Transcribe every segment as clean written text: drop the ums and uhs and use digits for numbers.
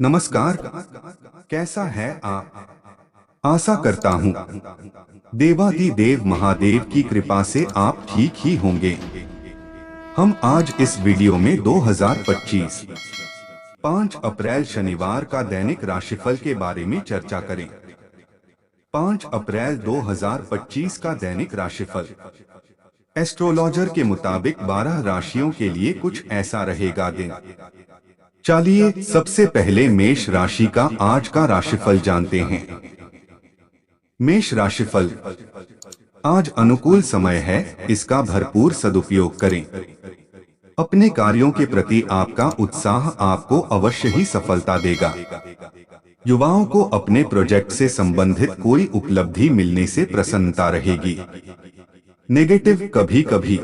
नमस्कार। कैसा है आप? आशा करता हूँ देवाधिदेव महादेव की कृपा से आप ठीक ही होंगे। हम आज इस वीडियो में 2025 5 अप्रैल शनिवार का दैनिक राशिफल के बारे में चर्चा करें। 5 अप्रैल 2025 का दैनिक राशिफल एस्ट्रोलॉजर के मुताबिक 12 राशियों के लिए कुछ ऐसा रहेगा दिन। चलिए सबसे पहले मेष राशि का आज का राशिफल जानते हैं। मेष राशिफल, आज अनुकूल समय है, इसका भरपूर सदुपयोग करें। अपने कार्यों के प्रति आपका उत्साह आपको अवश्य ही सफलता देगा। युवाओं को अपने प्रोजेक्ट से संबंधित कोई उपलब्धि मिलने से प्रसन्नता रहेगी। नेगेटिव, कभी कभी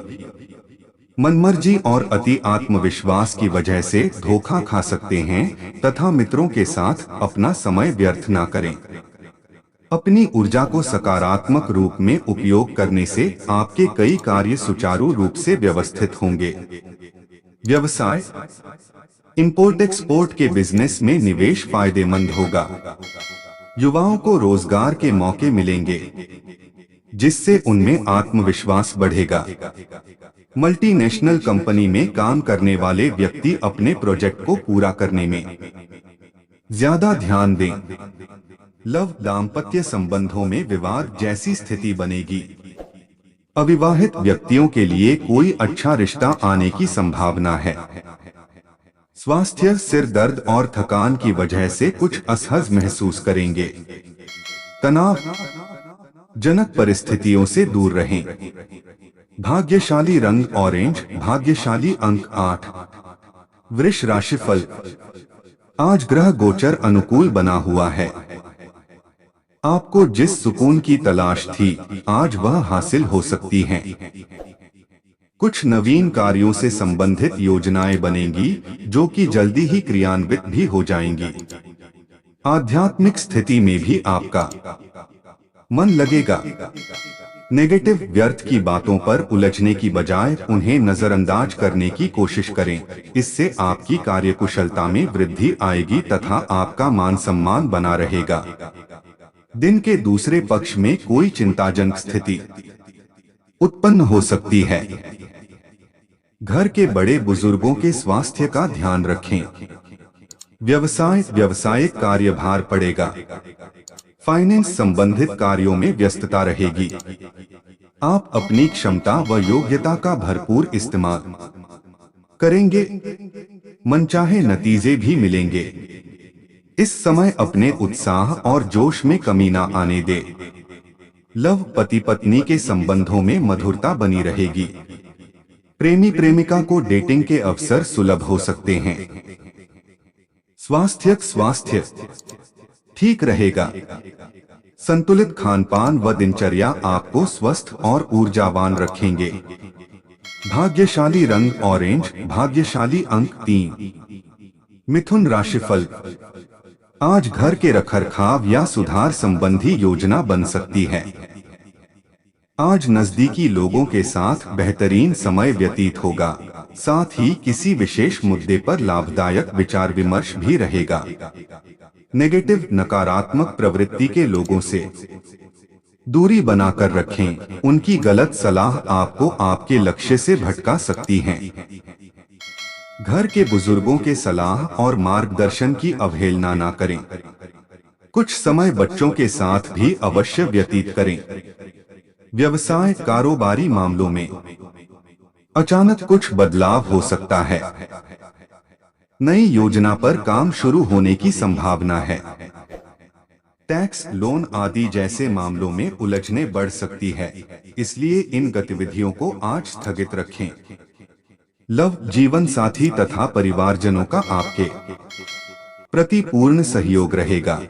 मनमर्जी और अति आत्मविश्वास की वजह से धोखा खा सकते हैं तथा मित्रों के साथ अपना समय व्यर्थ न करें। अपनी ऊर्जा को सकारात्मक रूप में उपयोग करने से आपके कई कार्य सुचारू रूप से व्यवस्थित होंगे। व्यवसाय, इंपोर्ट एक्सपोर्ट के बिजनेस में निवेश फायदेमंद होगा। युवाओं को रोजगार के मौके मिलेंगे जिससे उनमें आत्मविश्वास बढ़ेगा। मल्टीनेशनल कंपनी में काम करने वाले व्यक्ति अपने प्रोजेक्ट को पूरा करने में ज्यादा ध्यान दें। लव, दाम्पत्य संबंधों में विवाद जैसी स्थिति बनेगी। अविवाहित व्यक्तियों के लिए कोई अच्छा रिश्ता आने की संभावना है। स्वास्थ्य, सिर दर्द और थकान की वजह से कुछ असहज महसूस करेंगे। तनाव जनक परिस्थितियों से दूर रहें। भाग्यशाली रंग ऑरेंज, भाग्यशाली अंक 8। वृष राशिफल, आज ग्रह गोचर अनुकूल बना हुआ है। आपको जिस सुकून की तलाश थी आज वह हासिल हो सकती है। कुछ नवीन कार्यों से संबंधित योजनाएं बनेंगी जो कि जल्दी ही क्रियान्वित भी हो जाएंगी। आध्यात्मिक स्थिति में भी आपका मन लगेगा। नेगेटिव, व्यर्थ की बातों पर उलझने की बजाय उन्हें नजरअंदाज करने की कोशिश करें। इससे आपकी कार्यकुशलता में वृद्धि आएगी तथा आपका मान सम्मान बना रहेगा। दिन के दूसरे पक्ष में कोई चिंताजनक स्थिति उत्पन्न हो सकती है। घर के बड़े बुजुर्गों के स्वास्थ्य का ध्यान रखें। व्यवसाय, व्यावसायिक कार्यभार पड़ेगा। फाइनेंस संबंधित कार्यों में व्यस्तता रहेगी। आप अपनी क्षमता व योग्यता का भरपूर इस्तेमाल करेंगे। मनचाहे नतीजे भी मिलेंगे। इस समय अपने उत्साह और जोश में कमी न आने दे। लव, पति पत्नी के संबंधों में मधुरता बनी रहेगी। प्रेमी प्रेमिका को डेटिंग के अवसर सुलभ हो सकते हैं। स्वास्थ्य ठीक रहेगा। संतुलित खानपान व दिनचर्या आपको स्वस्थ और ऊर्जावान रखेंगे। भाग्यशाली रंग ऑरेंज, भाग्यशाली अंक 3। मिथुन राशिफल, आज घर के रखरखाव या सुधार संबंधी योजना बन सकती है। आज नजदीकी लोगों के साथ बेहतरीन समय व्यतीत होगा। साथ ही किसी विशेष मुद्दे पर लाभदायक विचार विमर्श भी रहेगा। नेगेटिव, नकारात्मक प्रवृत्ति के लोगों से दूरी बनाकर रखें। उनकी गलत सलाह आपको आपके लक्ष्य से भटका सकती है। घर के बुजुर्गों के सलाह और मार्गदर्शन की अवहेलना न करें। कुछ समय बच्चों के साथ भी अवश्य व्यतीत करें। व्यवसाय, कारोबारी मामलों में अचानक कुछ बदलाव हो सकता है। नई योजना पर काम शुरू होने की संभावना है। टैक्स, लोन आदि जैसे मामलों में उलझने बढ़ सकती है, इसलिए इन गतिविधियों को आज स्थगित रखें। लव, जीवन साथी तथा परिवारजनों का आपके प्रति पूर्ण सहयोग रहेगा।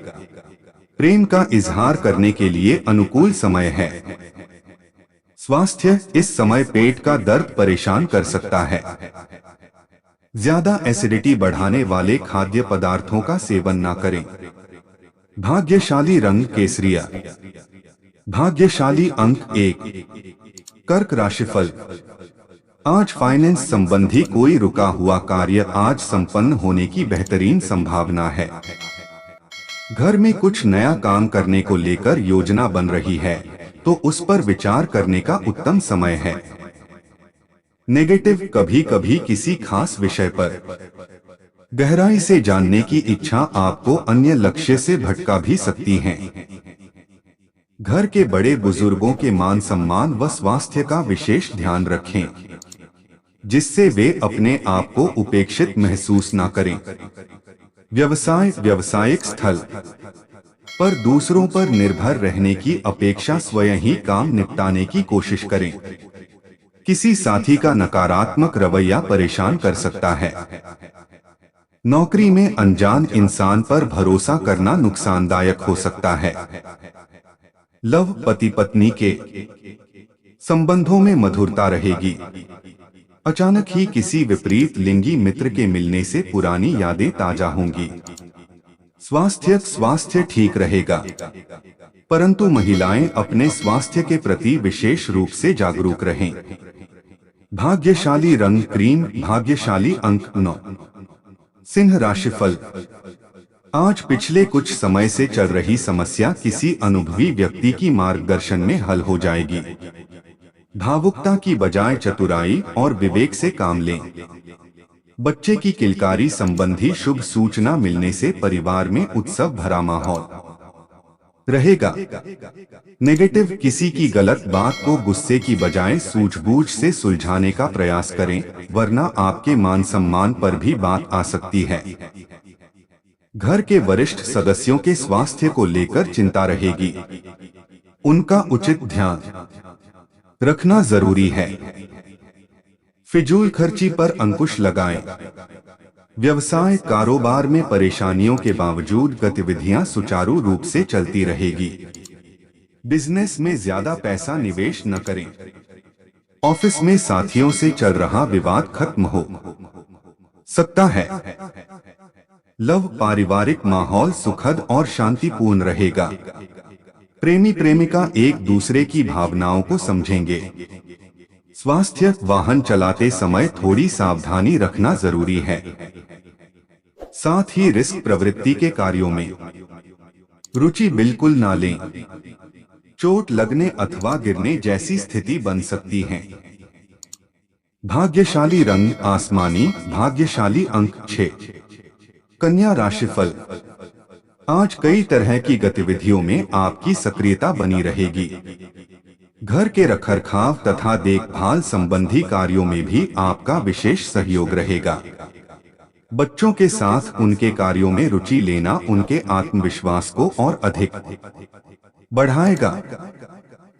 प्रेम का इजहार करने के लिए अनुकूल समय है। स्वास्थ्य, इस समय पेट का दर्द परेशान कर सकता है। ज्यादा एसिडिटी बढ़ाने वाले खाद्य पदार्थों का सेवन न करें। भाग्यशाली रंग केसरिया, भाग्यशाली अंक 1। कर्क राशिफल, आज फाइनेंस संबंधी कोई रुका हुआ कार्य आज संपन्न होने की बेहतरीन संभावना है। घर में कुछ नया काम करने को लेकर योजना बन रही है तो उस पर विचार करने का उत्तम समय है। नेगेटिव, कभी कभी किसी खास विषय पर गहराई से जानने की इच्छा आपको अन्य लक्ष्य से भटका भी सकती है। घर के बड़े बुजुर्गों के मान सम्मान व स्वास्थ्य का विशेष ध्यान रखें, जिससे वे अपने आप को उपेक्षित महसूस न करें। व्यवसाय, व्यावसायिक स्थल पर दूसरों पर निर्भर रहने की अपेक्षा स्वयं ही काम निपटाने की कोशिश करें। किसी साथी का नकारात्मक रवैया परेशान कर सकता है। नौकरी में अनजान इंसान पर भरोसा करना नुकसानदायक हो सकता है। लव, पति पत्नी के संबंधों में मधुरता रहेगी। अचानक ही किसी विपरीत लिंगी मित्र के मिलने से पुरानी यादें ताजा होंगी। स्वास्थ्य ठीक रहेगा, परंतु महिलाएं अपने स्वास्थ्य के प्रति विशेष रूप से जागरूक रहें। भाग्यशाली रंग क्रीम, भाग्यशाली अंक 9। सिंह राशिफल। आज पिछले कुछ समय से चल रही समस्या किसी अनुभवी व्यक्ति की मार्गदर्शन में हल हो जाएगी। भावुकता की बजाय चतुराई और विवेक से काम लें। बच्चे की किलकारी संबंधी शुभ सूचना मिलने से परिवार में उत्सव भरा माहौल रहेगा। नेगेटिव, किसी की गलत बात को गुस्से की बजाय सूझबूझ से सुलझाने का प्रयास करें, वरना आपके मान सम्मान पर भी बात आ सकती है। घर के वरिष्ठ सदस्यों के स्वास्थ्य को लेकर चिंता रहेगी। उनका उचित ध्यान रखना जरूरी है। फिजूल खर्ची पर अंकुश लगाएं। व्यवसाय, कारोबार में परेशानियों के बावजूद गतिविधियां सुचारू रूप से चलती रहेगी। बिजनेस में ज्यादा पैसा निवेश न करें। ऑफिस में साथियों से चल रहा विवाद खत्म हो सकता है। लव, पारिवारिक माहौल सुखद और शांतिपूर्ण रहेगा। प्रेमी प्रेमिका एक दूसरे की भावनाओं को समझेंगे। स्वास्थ्य, वाहन चलाते समय थोड़ी सावधानी रखना जरूरी है। साथ ही रिस्क प्रवृत्ति के कार्यों में रुचि बिल्कुल ना लें। चोट लगने अथवा गिरने जैसी स्थिति बन सकती है। भाग्यशाली रंग आसमानी, भाग्यशाली अंक 6। कन्या राशिफल। आज कई तरह की गतिविधियों में आपकी सक्रियता बनी रहेगी। घर के रखरखाव तथा देखभाल संबंधी कार्यों में भी आपका विशेष सहयोग रहेगा। बच्चों के साथ उनके कार्यों में रुचि लेना उनके आत्मविश्वास को और अधिक बढ़ाएगा।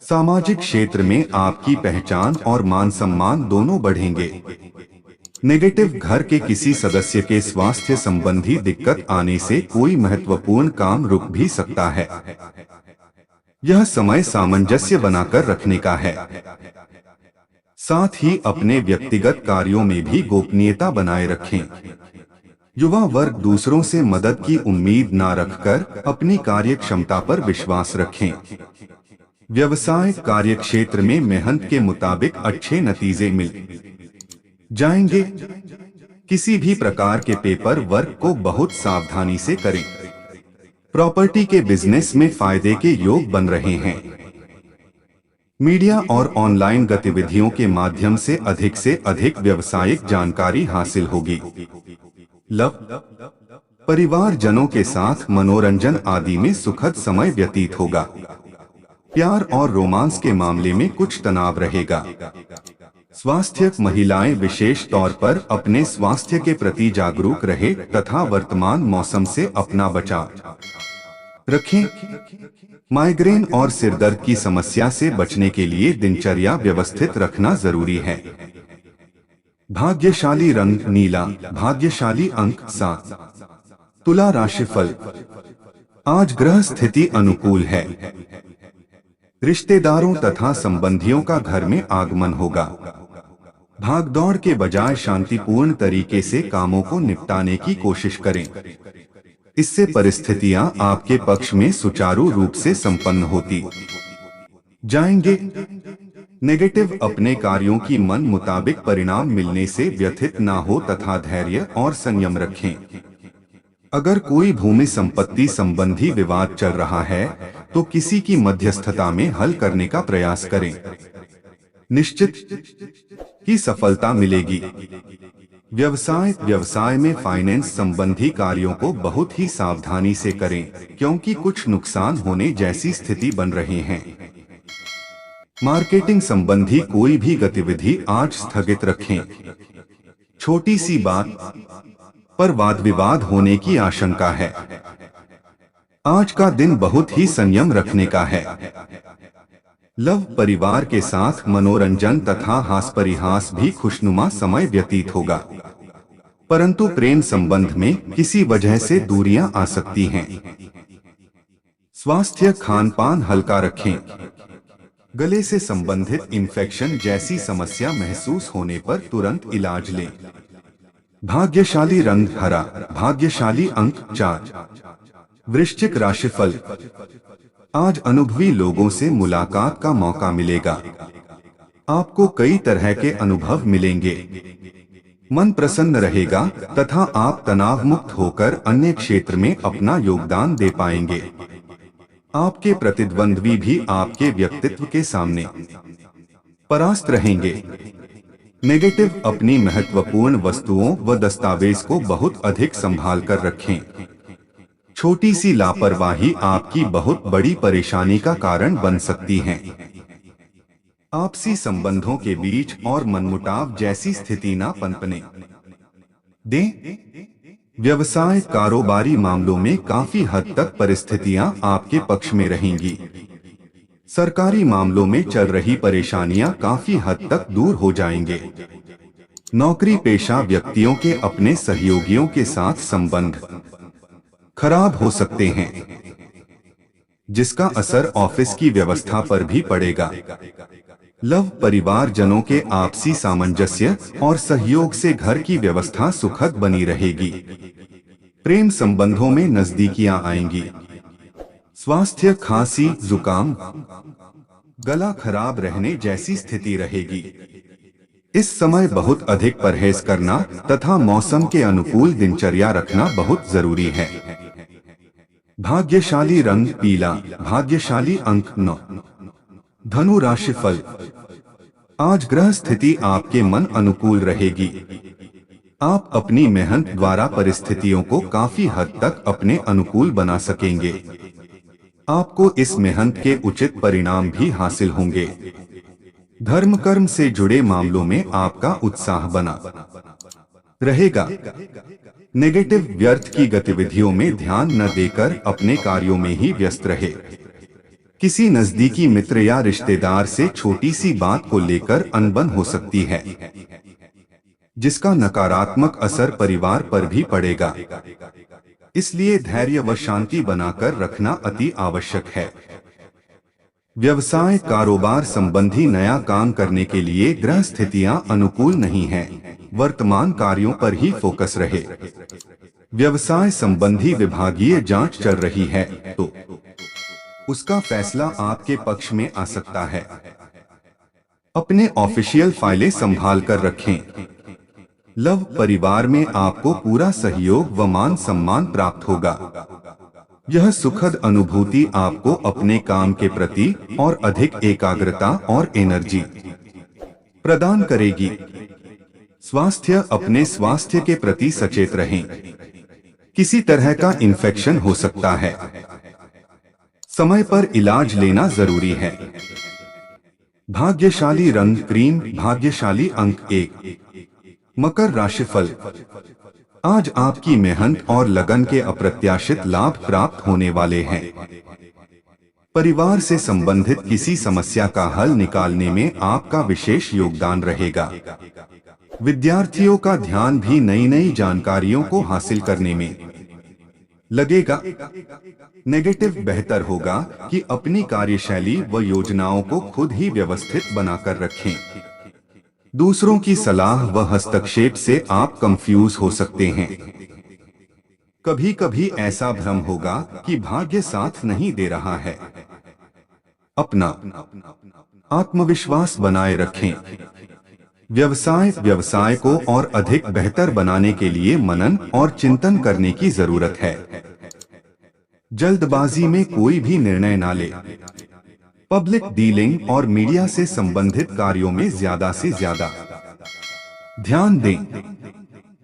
सामाजिक क्षेत्र में आपकी पहचान और मान सम्मान दोनों बढ़ेंगे। नेगेटिव, घर के किसी सदस्य के स्वास्थ्य संबंधी दिक्कत आने से कोई महत्वपूर्ण काम रुक भी सकता है। यह समय सामंजस्य बनाकर रखने का है। साथ ही अपने व्यक्तिगत कार्यों में भी गोपनीयता बनाए रखें। युवा वर्ग दूसरों से मदद की उम्मीद न रखकर अपनी कार्य क्षमता पर विश्वास रखें। व्यवसाय, कार्यक्षेत्र में मेहनत के मुताबिक अच्छे नतीजे मिल जाएंगे। किसी भी प्रकार के पेपर वर्क को बहुत सावधानी से करें। प्रॉपर्टी के बिजनेस में फायदे के योग बन रहे हैं। मीडिया और ऑनलाइन गतिविधियों के माध्यम से अधिक व्यावसायिक जानकारी हासिल होगी। लव, परिवार जनों के साथ मनोरंजन आदि में सुखद समय व्यतीत होगा। प्यार और रोमांस के मामले में कुछ तनाव रहेगा। स्वास्थ्य, महिलाएं विशेष तौर पर अपने स्वास्थ्य के प्रति जागरूक रहे तथा वर्तमान मौसम से अपना बचाव रखें। माइग्रेन और सिरदर्द की समस्या से बचने के लिए दिनचर्या व्यवस्थित रखना जरूरी है। भाग्यशाली रंग नीला, भाग्यशाली अंक 7। तुला राशिफल। आज ग्रह स्थिति अनुकूल है। रिश्तेदारों तथा संबंधियों का घर में आगमन होगा। भागदौड़ के बजाय शांतिपूर्ण तरीके से कामों को निपटाने की कोशिश करें। इससे परिस्थितियां आपके पक्ष में सुचारू रूप से संपन्न होती जाएंगे। नेगेटिव अपने कार्यों की मन मुताबिक परिणाम मिलने से व्यथित ना हो तथा धैर्य और संयम रखें। अगर कोई भूमि संपत्ति संबंधी विवाद चल रहा है तो किसी की मध्यस्थता में हल करने का प्रयास करें। निश्चित ही सफलता मिलेगी। व्यवसाय में फाइनेंस संबंधी कार्यों को बहुत ही सावधानी से करें क्योंकि कुछ नुकसान होने जैसी स्थिति बन रहे हैं। मार्केटिंग संबंधी कोई भी गतिविधि आज स्थगित रखें। छोटी सी बात पर वाद विवाद होने की आशंका है। आज का दिन बहुत ही संयम रखने का है। लव परिवार के साथ मनोरंजन तथा हास परिहास भी खुशनुमा समय व्यतीत होगा, परंतु प्रेम संबंध में किसी वजह से दूरियां आ सकती हैं। स्वास्थ्य खान पान हल्का रखें। गले से संबंधित इन्फेक्शन जैसी समस्या महसूस होने पर तुरंत इलाज लें। भाग्यशाली रंग हरा, भाग्यशाली अंक 4। वृश्चिक राशिफल। आज अनुभवी लोगों से मुलाकात का मौका मिलेगा। आपको कई तरह के अनुभव मिलेंगे। मन प्रसन्न रहेगा तथा आप तनाव मुक्त होकर अन्य क्षेत्र में अपना योगदान दे पाएंगे। आपके प्रतिद्वंद्वी भी आपके व्यक्तित्व के सामने परास्त रहेंगे। नेगेटिव अपनी महत्वपूर्ण वस्तुओं व दस्तावेज को बहुत अधिक संभाल कर रखें। छोटी सी लापरवाही आपकी बहुत बड़ी परेशानी का कारण बन सकती है। आपसी संबंधों के बीच और मनमुटाव जैसी स्थिति ना पनपने दें। व्यवसाय कारोबारी मामलों में काफी हद तक परिस्थितियां आपके पक्ष में रहेंगी। सरकारी मामलों में चल रही परेशानियां काफी हद तक दूर हो जाएंगे। नौकरी पेशा व्यक्तियों के अपने सहयोगियों के साथ संबंध खराब हो सकते हैं, जिसका असर ऑफिस की व्यवस्था पर भी पड़ेगा। लव परिवारजनों के आपसी सामंजस्य और सहयोग से घर की व्यवस्था सुखद बनी रहेगी। प्रेम संबंधों में नजदीकियां आएंगी। स्वास्थ्य खांसी जुकाम गला खराब रहने जैसी स्थिति रहेगी। इस समय बहुत अधिक परहेज करना तथा मौसम के अनुकूल दिनचर्या रखना बहुत जरूरी है। भाग्यशाली रंग पीला, भाग्यशाली अंक 9। धनु राशिफल। आज ग्रह स्थिति आपके मन अनुकूल रहेगी। आप अपनी मेहनत द्वारा परिस्थितियों को काफी हद तक अपने अनुकूल बना सकेंगे। आपको इस मेहनत के उचित परिणाम भी हासिल होंगे। धर्म कर्म से जुड़े मामलों में आपका उत्साह बना रहेगा। नेगेटिव व्यर्थ की गतिविधियों में ध्यान न देकर अपने कार्यों में ही व्यस्त रहे। किसी नजदीकी मित्र या रिश्तेदार से छोटी सी बात को लेकर अनबन हो सकती है, जिसका नकारात्मक असर परिवार पर भी पड़ेगा। इसलिए धैर्य व शांति बनाकर रखना अति आवश्यक है। व्यवसाय कारोबार संबंधी नया काम करने के लिए ग्रह स्थितियां अनुकूल नहीं हैं। वर्तमान कार्यों पर ही फोकस रहे। व्यवसाय संबंधी विभागीय जांच चल रही है तो उसका फैसला आपके पक्ष में आ सकता है। अपने ऑफिशियल फाइलें संभाल कर रखें। लव परिवार में आपको पूरा सहयोग व मान सम्मान प्राप्त होगा। यह सुखद अनुभूति आपको अपने काम के प्रति और अधिक एकाग्रता और एनर्जी प्रदान करेगी। स्वास्थ्य अपने स्वास्थ्य के प्रति सचेत रहें। किसी तरह का इन्फेक्शन हो सकता है। समय पर इलाज लेना जरूरी है। भाग्यशाली रंग क्रीम, भाग्यशाली अंक 1। मकर राशिफल। आज आपकी मेहनत और लगन के अप्रत्याशित लाभ प्राप्त होने वाले हैं। परिवार से संबंधित किसी समस्या का हल निकालने में आपका विशेष योगदान रहेगा। विद्यार्थियों का ध्यान भी नई नई जानकारियों को हासिल करने में लगेगा। नेगेटिव बेहतर होगा कि अपनी कार्यशैली व योजनाओं को खुद ही व्यवस्थित बनाकर रखें। दूसरों की सलाह व हस्तक्षेप से आप कंफ्यूज हो सकते हैं। कभी कभी ऐसा भ्रम होगा कि भाग्य साथ नहीं दे रहा है। अपना आत्मविश्वास बनाए रखें। व्यवसाय को और अधिक बेहतर बनाने के लिए मनन और चिंतन करने की जरूरत है। जल्दबाजी में कोई भी निर्णय ना ले। पब्लिक डीलिंग और मीडिया से संबंधित कार्यों में ज्यादा से ज्यादा ध्यान दें।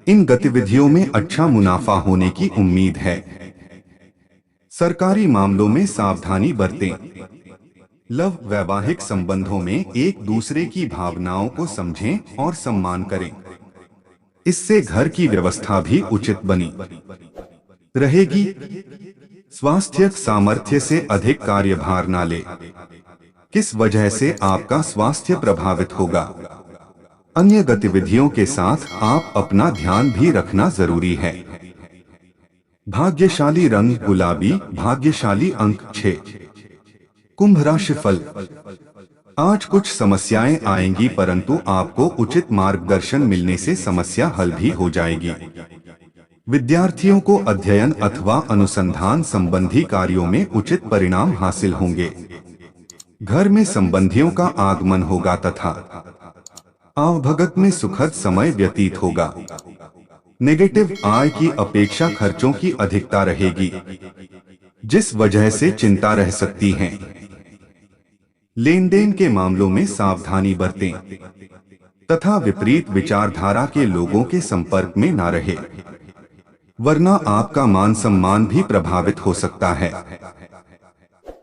इन गतिविधियों में अच्छा मुनाफा होने की उम्मीद है। सरकारी मामलों में सावधानी बरतें। लव वैवाहिक संबंधों में एक दूसरे की भावनाओं को समझें और सम्मान करें। इससे घर की व्यवस्था भी उचित बनी रहेगी। स्वास्थ्य सामर्थ्य से अधिक कार्यभार न ले। किस वजह से आपका स्वास्थ्य प्रभावित होगा। अन्य गतिविधियों के साथ आप अपना ध्यान भी रखना जरूरी है। भाग्यशाली रंग गुलाबी, भाग्यशाली अंक 6। कुंभ राशिफल। आज कुछ समस्याएं आएंगी, परंतु आपको उचित मार्गदर्शन मिलने से समस्या हल भी हो जाएगी। विद्यार्थियों को अध्ययन अथवा अनुसंधान संबंधी कार्यों में उचित परिणाम हासिल होंगे। घर में संबंधियों का आगमन होगा तथा आवभगत में सुखद समय व्यतीत होगा। नेगेटिव आय की अपेक्षा खर्चों की अधिकता रहेगी, जिस वजह से चिंता रह सकती है। लेन देन के मामलों में सावधानी बरतें तथा विपरीत विचारधारा के लोगों के संपर्क में न रहे, वरना आपका मान सम्मान भी प्रभावित हो सकता है।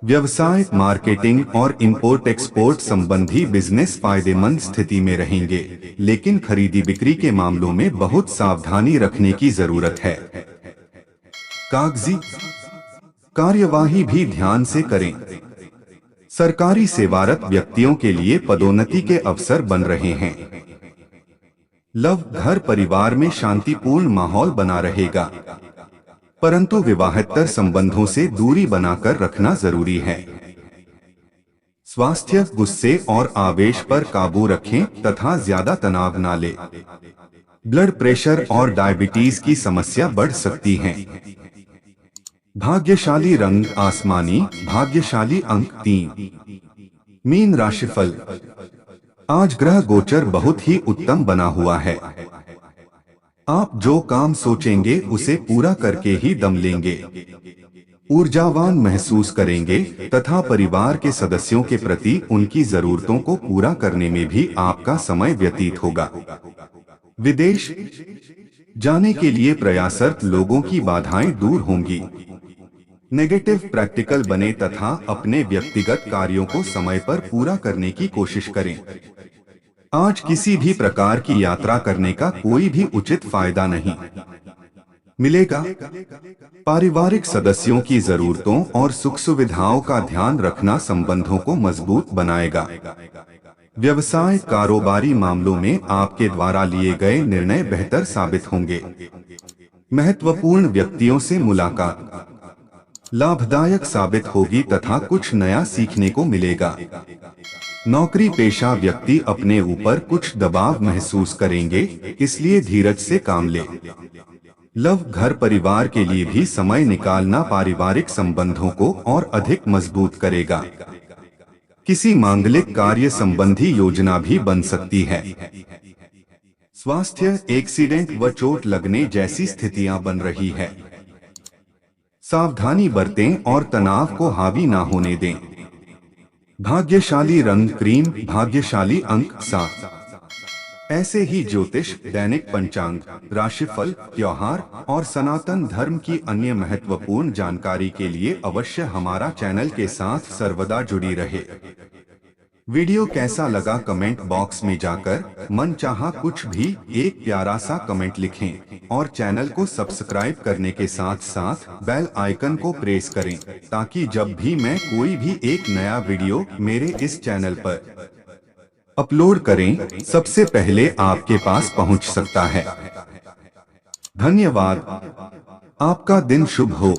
व्यवसाय, मार्केटिंग और इंपोर्ट एक्सपोर्ट संबंधी बिजनेस फायदेमंद स्थिति में रहेंगे, लेकिन खरीदी बिक्री के मामलों में बहुत सावधानी रखने की जरूरत है। कागजी कार्यवाही भी ध्यान से करें। सरकारी सेवारत व्यक्तियों के लिए पदोन्नति के अवसर बन रहे हैं। लव घर परिवार में शांतिपूर्ण माहौल बना रहेगा, परंतु विवाहेतर संबंधों से दूरी बनाकर रखना जरूरी है। स्वास्थ्य, गुस्से और आवेश पर काबू रखें तथा ज्यादा तनाव न ले। ब्लड प्रेशर और डायबिटीज की समस्या बढ़ सकती है। भाग्यशाली रंग आसमानी, भाग्यशाली अंक 3। मीन राशिफल। आज ग्रह गोचर बहुत ही उत्तम बना हुआ है। आप जो काम सोचेंगे उसे पूरा करके ही दम लेंगे। ऊर्जावान महसूस करेंगे तथा परिवार के सदस्यों के प्रति उनकी जरूरतों को पूरा करने में भी आपका समय व्यतीत होगा। विदेश जाने के लिए प्रयासरत लोगों की बाधाएं दूर होंगी। नेगेटिव प्रैक्टिकल बने तथा अपने व्यक्तिगत कार्यों को समय पर पूरा करने की कोशिश करें। आज किसी भी प्रकार की यात्रा करने का कोई भी उचित फायदा नहीं मिलेगा। पारिवारिक सदस्यों की जरूरतों और सुख सुविधाओं का ध्यान रखना संबंधों को मजबूत बनाएगा। व्यवसाय, कारोबारी मामलों में आपके द्वारा लिए गए निर्णय बेहतर साबित होंगे। महत्वपूर्ण व्यक्तियों से मुलाकात लाभदायक साबित होगी तथा कुछ नया सीखने को मिलेगा। नौकरी पेशा व्यक्ति अपने ऊपर कुछ दबाव महसूस करेंगे, इसलिए धीरज से काम ले। लव घर परिवार के लिए भी समय निकालना पारिवारिक संबंधों को और अधिक मजबूत करेगा। किसी मांगलिक कार्य संबंधी योजना भी बन सकती है। स्वास्थ्य, एक्सीडेंट व चोट लगने जैसी स्थितियां बन रही है। सावधानी बरतें और तनाव को हावी ना होने दें। भाग्यशाली रंग क्रीम, भाग्यशाली अंक 7। ऐसे ही ज्योतिष, दैनिक पंचांग, राशिफल, त्योहार और सनातन धर्म की अन्य महत्वपूर्ण जानकारी के लिए अवश्य हमारा चैनल के साथ सर्वदा जुड़ी रहे। वीडियो कैसा लगा कमेंट बॉक्स में जाकर मन चाहा कुछ भी एक प्यारा सा कमेंट लिखें और चैनल को सब्सक्राइब करने के साथ साथ बेल आइकन को प्रेस करें, ताकि जब भी मैं कोई भी एक नया वीडियो मेरे इस चैनल पर अपलोड करें सबसे पहले आपके पास पहुंच सकता है। धन्यवाद। आपका दिन शुभ हो।